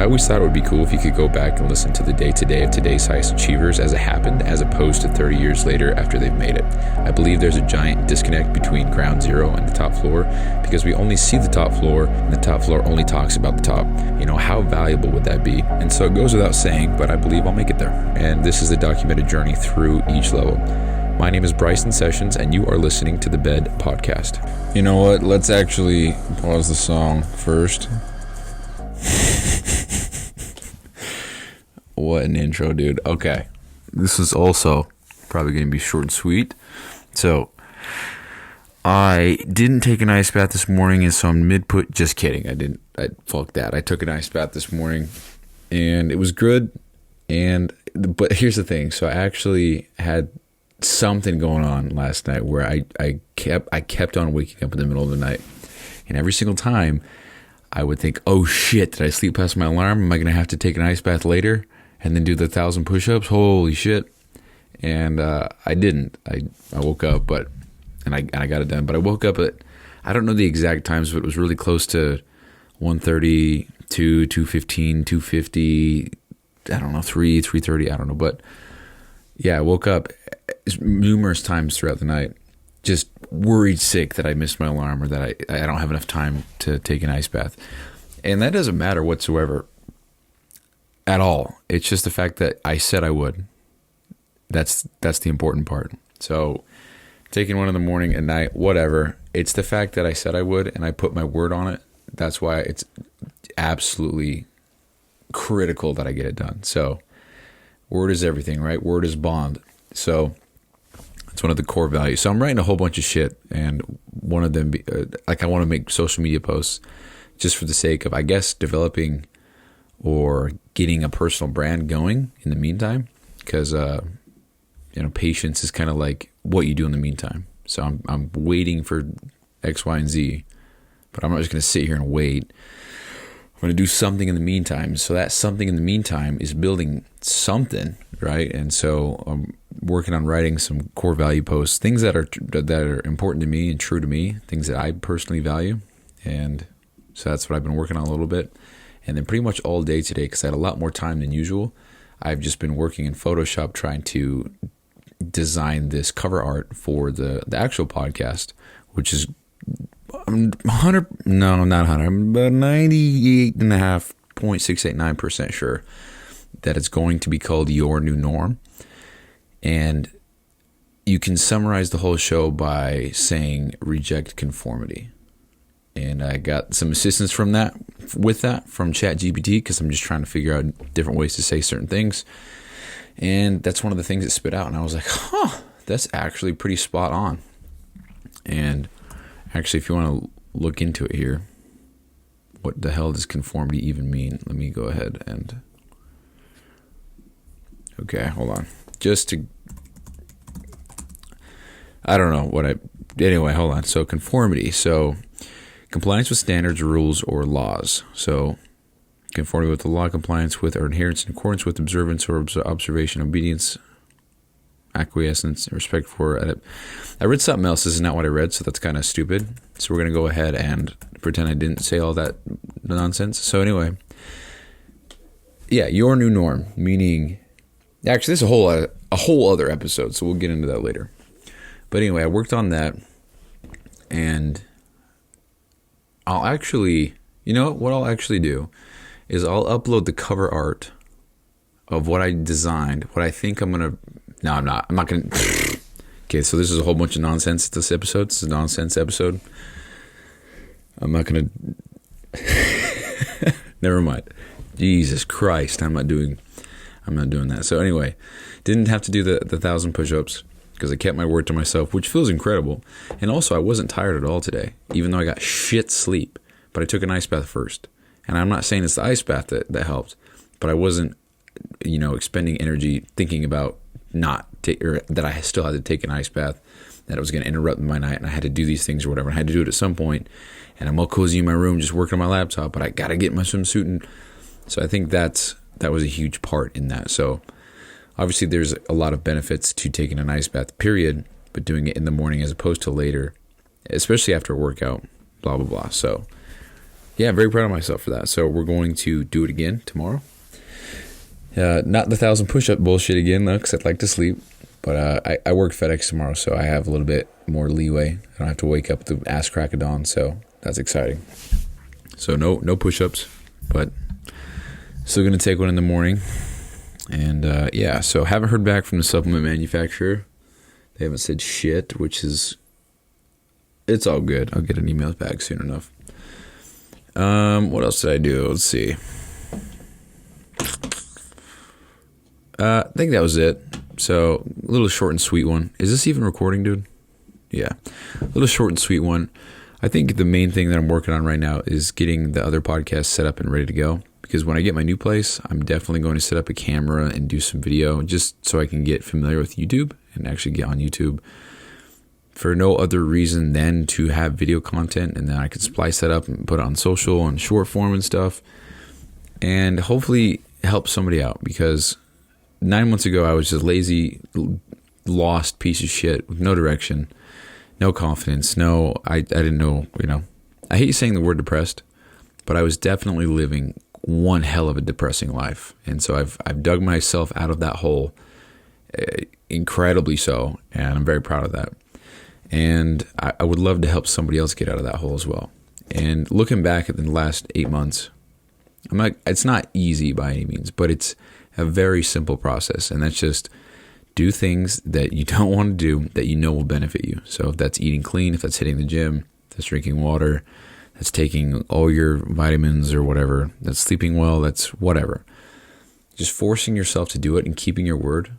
I always thought it would be cool if you could go back and listen to the day-to-day of today's highest achievers as it happened, as opposed to 30 years later after they've made it. I believe there's a giant disconnect between ground zero and the top floor because we only see the top floor and the top floor only talks about the top. You know, how valuable would that be? And so it goes without saying, but I believe I'll make it there. And this is the documented journey through each level. My name is Bryson Sessions, and you are listening to the Bed Podcast. You know what? Let's actually pause the song first. What an intro, dude. Okay. This is also probably going to be short and sweet. So, I didn't take an ice bath this morning, and so I'm mid-put. Just kidding. Fuck that. I took an ice bath this morning, and it was good. But here's the thing. So, I actually had something going on last night where I kept on waking up in the middle of the night, and every single time I would think, oh shit, did I sleep past my alarm? Am I gonna have to take an ice bath later and then do the 1,000 push-ups? Holy shit. And I didn't. I woke up, and I got it done, but I woke up at, I don't know the exact times, but it was really close to 1:30, 2, 2:15, 2:50, I don't know, 3:30, I don't know, but yeah, I woke up numerous times throughout the night, just worried sick that I missed my alarm or that I don't have enough time to take an ice bath. And that doesn't matter whatsoever at all. It's just the fact that I said I would. That's the important part. So taking one in the morning and night, whatever. It's the fact that I said I would and I put my word on it. That's why it's absolutely critical that I get it done. So word is everything, right? Word is bond. So it's one of the core values. So I'm writing a whole bunch of shit, and one of them, I want to make social media posts just for the sake of, I guess, developing or getting a personal brand going in the meantime, because patience is kind of like what you do in the meantime. So I'm waiting for X, Y, and Z, but I'm not just going to sit here and wait. I'm going to do something in the meantime. So that something in the meantime is building something, right? And so I'm working on writing some core value posts, things that are important to me and true to me, things that I personally value. And so that's what I've been working on a little bit. And then pretty much all day today, because I had a lot more time than usual, I've just been working in Photoshop trying to design this cover art for the actual podcast, which is 100, no, not 100, I'm about 98.5.689% sure that it's going to be called Your New Norm. And you can summarize the whole show by saying reject conformity. And I got some assistance from ChatGPT, because I'm just trying to figure out different ways to say certain things. And that's one of the things that spit out. And I was like, that's actually pretty spot on. And actually, if you want to look into it here, what the hell does conformity even mean? Let me go ahead and... Okay, hold on. I don't know what anyway, hold on. So conformity. So compliance with standards, rules, or laws. So conformity with the law, compliance with or adherence in accordance with observance or observation, obedience, acquiescence, respect for it. I read something else. This is not what I read, so that's kind of stupid. So we're going to go ahead and pretend I didn't say all that nonsense. So anyway, yeah, your new norm, meaning... Actually, this is a whole other episode, so we'll get into that later. But anyway, I worked on that, and I'll actually, what I'll actually do is I'll upload the cover art of what I designed, what I think I'm going to... No, I'm not going to... Okay, so this is a whole bunch of nonsense, this episode. This is a nonsense episode. I'm not going to... Never mind. Jesus Christ, I'm not doing that. So anyway, didn't have to do the 1,000 push-ups because I kept my word to myself, which feels incredible. And also, I wasn't tired at all today, even though I got shit sleep. But I took an ice bath first. And I'm not saying it's the ice bath that helped, but I wasn't, expending energy thinking about that I still had to take an ice bath, that it was going to interrupt my night, and I had to do these things or whatever. I had to do it at some point, and I'm all cozy in my room just working on my laptop, but I got to get my swimsuit. And so I think that was a huge part in that. So obviously there's a lot of benefits to taking an ice bath, period, but doing it in the morning as opposed to later, especially after a workout, blah, blah, blah. So yeah, I'm very proud of myself for that. So we're going to do it again tomorrow. Not the 1,000 push-up bullshit again, though, because I'd like to sleep. But I work FedEx tomorrow, so I have a little bit more leeway. I don't have to wake up the ass crack of dawn, so that's exciting. So no push-ups, but still going to take one in the morning. And yeah, so haven't heard back from the supplement manufacturer. They haven't said shit, which is, it's all good. I'll get an email back soon enough. What else did I do? Let's see. I think that was it. So, a little short and sweet one. Is this even recording, dude? Yeah. A little short and sweet one. I think the main thing that I'm working on right now is getting the other podcast set up and ready to go. Because when I get my new place, I'm definitely going to set up a camera and do some video just so I can get familiar with YouTube and actually get on YouTube for no other reason than to have video content. And then I can splice that up and put it on social and short form and stuff. And hopefully help somebody out, because 9 months ago, I was just lazy, lost piece of shit with no direction, no confidence. I didn't know, I hate saying the word depressed, but I was definitely living one hell of a depressing life. And so I've dug myself out of that hole, incredibly so, and I'm very proud of that. And I would love to help somebody else get out of that hole as well. And looking back at the last 8 months, it's not easy by any means, but it's a very simple process, and that's just do things that you don't want to do that you know will benefit you. So if that's eating clean, if that's hitting the gym, if that's drinking water, that's taking all your vitamins or whatever, that's sleeping well, that's whatever. Just forcing yourself to do it and keeping your word,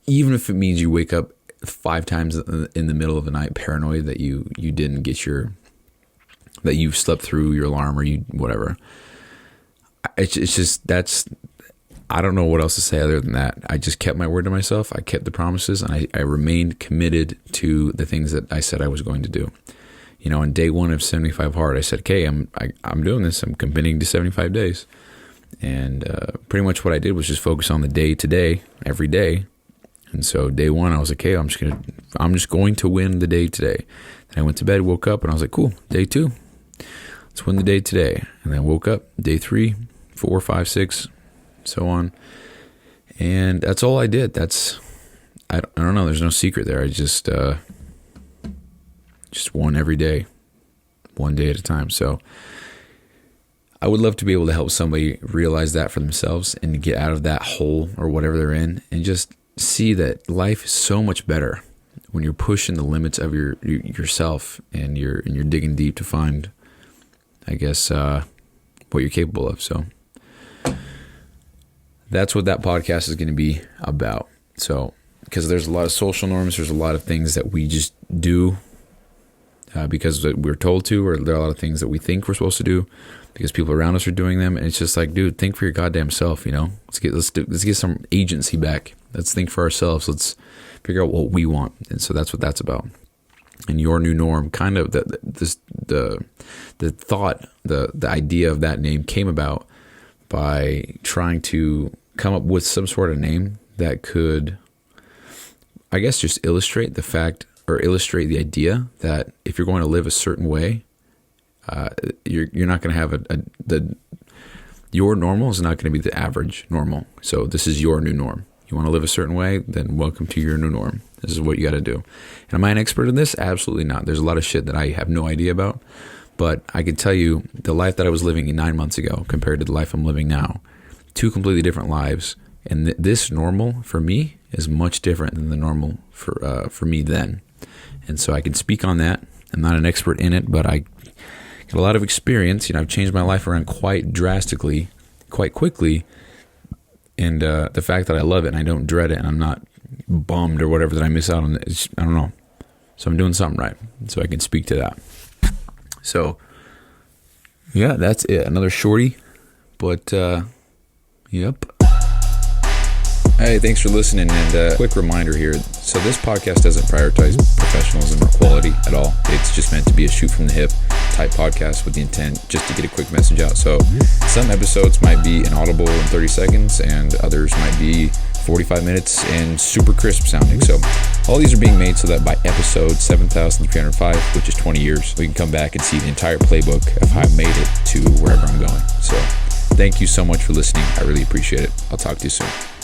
even if it means you wake up 5 times in the middle of the night paranoid that you didn't get that you slept through your alarm or you whatever. It's just, I don't know what else to say other than that. I just kept my word to myself. I kept the promises, and I remained committed to the things that I said I was going to do. On day 1 of 75 Hard, I said, okay, I'm doing this. I'm committing to 75 days. And pretty much what I did was just focus on the day to day, every day. And so day 1, I was like, okay, I'm just going to win the day today. Then I went to bed, woke up, and I was like, cool, day 2, let's win the day today. And then I woke up, day 3, 4, 5, 6, so on. And that's all I did. I don't know. There's no secret there. I just won every day, one day at a time. So I would love to be able to help somebody realize that for themselves and get out of that hole or whatever they're in, and just see that life is so much better when you're pushing the limits of yourself and you're digging deep to find, I guess, what you're capable of. So that's what that podcast is going to be about. So, because there's a lot of social norms, there's a lot of things that we just do because we're told to, or there are a lot of things that we think we're supposed to do because people around us are doing them. And it's just like, dude, think for your goddamn self. Let's get some agency back. Let's think for ourselves. Let's figure out what we want. And so that's what that's about. And your new norm, kind of the thought, the idea of that name came about by trying to come up with some sort of name that could, I guess, just illustrate the fact or illustrate the idea that if you're going to live a certain way, you're not going to have your normal is not going to be the average normal. So this is your new norm. You want to live a certain way, then welcome to your new norm. This is what you got to do. And am I an expert in this? Absolutely not. There's a lot of shit that I have no idea about. But I can tell you the life that I was living 9 months ago compared to the life I'm living now, 2 completely different lives. And this normal for me is much different than the normal for me then. And so I can speak on that. I'm not an expert in it, but I got a lot of experience. I've changed my life around quite drastically, quite quickly. And the fact that I love it and I don't dread it and I'm not bummed or whatever that I miss out on it, I don't know. So I'm doing something right. So I can speak to that. So, yeah, that's it. Another shorty. But, yep. Hey, thanks for listening. And quick reminder here. So this podcast doesn't prioritize professionalism or quality at all. It's just meant to be a shoot from the hip type podcast with the intent just to get a quick message out. So some episodes might be inaudible in 30 seconds and others might be 45 minutes and super crisp sounding. So all these are being made so that by episode 7,305, which is 20 years, we can come back and see the entire playbook of how I made it to Thank you so much for listening. I really appreciate it. I'll talk to you soon.